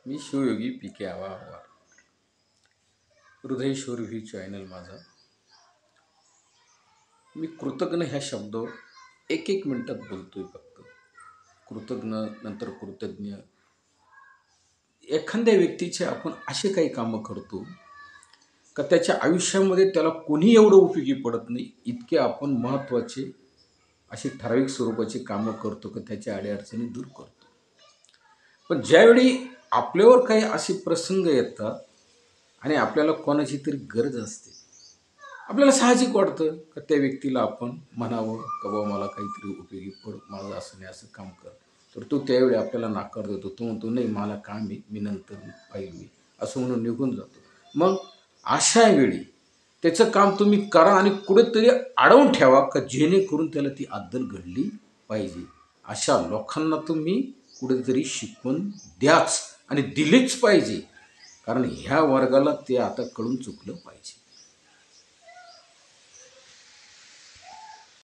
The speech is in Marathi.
मी शिवयोगी पी.के. आव्हाड. हृदय शौर्य चॅनल माझा. मी कृतज्ञ ह्या शब्दावर एक मिनिटात बोलतोय फक्त. कृतज्ञ नंतर कृतज्ञ. एखाद्या व्यक्तीचे आपण असे काही कामं करतो का त्याच्या आयुष्यामध्ये त्याला कोणी एवढं उपयोगी पडत नाही, इतके आपण महत्त्वाचे असे ठराविक स्वरूपाचे कामं करतो का त्याच्या अडीअडचणी दूर करतो. पण ज्यावेळी आपल्यावर काही असे प्रसंग येतात आणि आपल्याला कोणाची तरी गरज असते, आपल्याला साहजिक वाटतं का त्या व्यक्तीला आपण म्हणावं का बाबा मला काहीतरी उपयोगी पड, माझं असं नाही असं काम कर. तर तो त्यावेळी आपल्याला नाकार देतो. तो म्हणतो नाही मला काम आहे, मी नंतर पाहिल मी, असं म्हणून निघून जातो. मग अशा वेळी त्याचं काम तुम्ही करा आणि कुठेतरी अडवून ठेवा का जेणेकरून त्याला ती अद्दल घडली पाहिजे. अशा लोकांना तुम्ही कुठेतरी शिकवून द्याच आणि दिलीच पाहिजे, कारण ह्या वर्गाला ते आता कळून चुकलं पाहिजे.